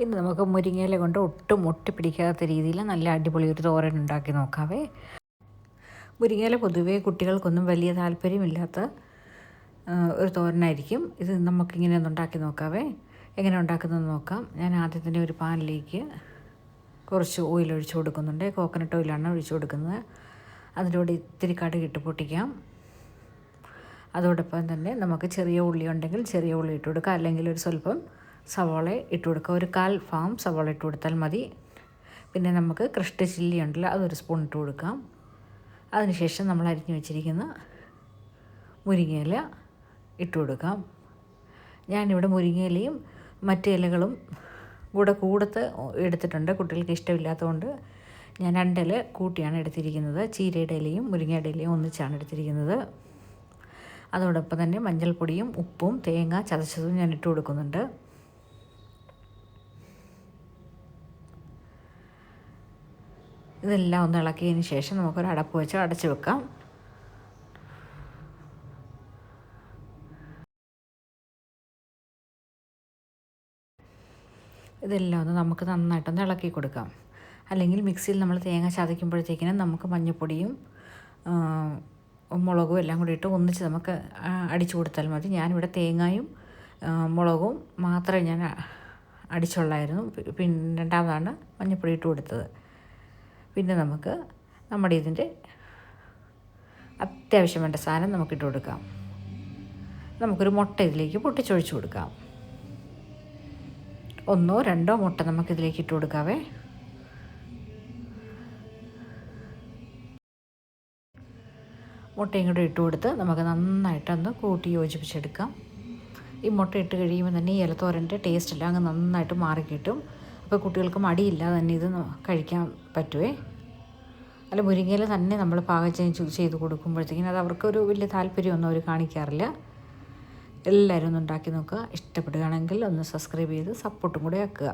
ഇന്ന് നമുക്ക് മുരിങ്ങയില കൊണ്ട് ഒട്ടും ഒട്ടിപ്പിടിക്കാത്ത രീതിയിൽ നല്ല അടിപൊളി ഒരു തോരൻ ഉണ്ടാക്കി നോക്കാവേ. മുരിങ്ങയില പൊതുവേ കുട്ടികൾക്കൊന്നും വലിയ താല്പര്യമില്ലാത്ത ഒരു തോരനായിരിക്കും. ഇത് നമുക്കിങ്ങനെ ഒന്ന് ഉണ്ടാക്കി നോക്കാവേ. എങ്ങനെ ഉണ്ടാക്കുന്നതെന്ന് നോക്കാം. ഞാൻ ആദ്യം തന്നെ ഒരു പാനിലേക്ക് കുറച്ച് ഓയിൽ ഒഴിച്ച് കൊടുക്കുന്നുണ്ട്. കോക്കനട്ട് ഓയിലാണ് ഒഴിച്ച് കൊടുക്കുന്നത്. അതിലൂടെ ഇത്തിരി കടുകിട്ട് പൊട്ടിക്കാം. അതോടൊപ്പം തന്നെ നമുക്ക് ചെറിയ ഉള്ളി ഉണ്ടെങ്കിൽ ചെറിയ ഉള്ളി ഇട്ട് കൊടുക്കുക, അല്ലെങ്കിൽ ഒരു സ്വല്പം സവാള ഇട്ട് കൊടുക്കുക. ഒരു 1/4 ഫാം സവാള ഇട്ട് കൊടുത്താൽ മതി. പിന്നെ നമുക്ക് ക്രഷ്ഡ് ചില്ലി ഉണ്ടല്ലോ, അതൊരു സ്പൂൺ ഇട്ട് കൊടുക്കാം. അതിനുശേഷം നമ്മൾ അരിഞ്ഞു വെച്ചിരിക്കുന്ന മുരിങ്ങയില ഇട്ട് കൊടുക്കാം. ഞാനിവിടെ മുരിങ്ങയിലയും മറ്റ് ഇലകളും കൂടത്ത് എടുത്തിട്ടുണ്ട്. കുട്ടികൾക്ക് ഇഷ്ടമില്ലാത്തതുകൊണ്ട് ഞാൻ 2 ഇല കൂട്ടിയാണ് എടുത്തിരിക്കുന്നത്. ചീരയുടെ ഇലയും മുരിങ്ങയുടെ ഇലയും ഒന്നിച്ചാണ് എടുത്തിരിക്കുന്നത്. അതോടൊപ്പം തന്നെ മഞ്ഞൾപ്പൊടിയും ഉപ്പും തേങ്ങ ചതച്ചതും ഞാൻ ഇട്ട് കൊടുക്കുന്നുണ്ട്. ഇതെല്ലാം ഒന്ന് ഇളക്കിയതിന് ശേഷം നമുക്കൊരു അടപ്പ് വെച്ച് അടച്ച് വെക്കാം. ഇതെല്ലാം ഒന്ന് നമുക്ക് നന്നായിട്ടൊന്ന് ഇളക്കി കൊടുക്കാം. അല്ലെങ്കിൽ മിക്സിയിൽ നമ്മൾ തേങ്ങ ചതയ്ക്കുമ്പോഴത്തേക്കിനും നമുക്ക് മഞ്ഞൾപ്പൊടിയും മുളകും എല്ലാം കൂടി ഇട്ട് ഒന്നിച്ച് നമുക്ക് അടിച്ചു കൊടുത്താൽ മതി. ഞാനിവിടെ തേങ്ങയും മുളകും മാത്രമേ ഞാൻ അടിച്ചുള്ളായിരുന്നു. പിന്നെ രണ്ടാമതാണ് മഞ്ഞൾപ്പൊടി ഇട്ട് കൊടുത്തത്. പിന്നെ നമുക്ക് നമ്മുടെ ഇതിൻ്റെ അത്യാവശ്യം വേണ്ട സാധനം നമുക്കിട്ട് കൊടുക്കാം. നമുക്കൊരു മുട്ട ഇതിലേക്ക് പൊട്ടിച്ചൊഴിച്ച് കൊടുക്കാം. 1 2 മുട്ട നമുക്കിതിലേക്ക് ഇട്ട് കൊടുക്കാവേ. മുട്ടയും കൂടെ ഇട്ട് കൊടുത്ത് നമുക്ക് നന്നായിട്ടൊന്ന് കൂട്ടി യോജിപ്പിച്ചെടുക്കാം. ഈ മുട്ട ഇട്ട് കഴിയുമ്പോൾ തന്നെ ഈ ഇലത്തോരൻ്റെ ടേസ്റ്റ് എല്ലാം അങ്ങ് നന്നായിട്ട് മാറിക്കിട്ടും. അപ്പോൾ കുട്ടികൾക്ക് മടിയില്ലാതെ തന്നെ ഇത് കഴിക്കാൻ പറ്റുമേ. അല്ല, മുരിങ്ങയില തന്നെ നമ്മൾ പാകം ചെയ്ത് കൊടുക്കുമ്പോഴത്തേക്കിനും അത് അവർക്കൊരു വലിയ താല്പര്യമൊന്നും അവർ കാണിക്കാറില്ല. എല്ലാവരും ഒന്ന് ഉണ്ടാക്കി നോക്കുക. ഇഷ്ടപ്പെടുകയാണെങ്കിൽ ഒന്ന് സബ്സ്ക്രൈബ് ചെയ്ത് സപ്പോർട്ടും കൂടെ ആക്കുക.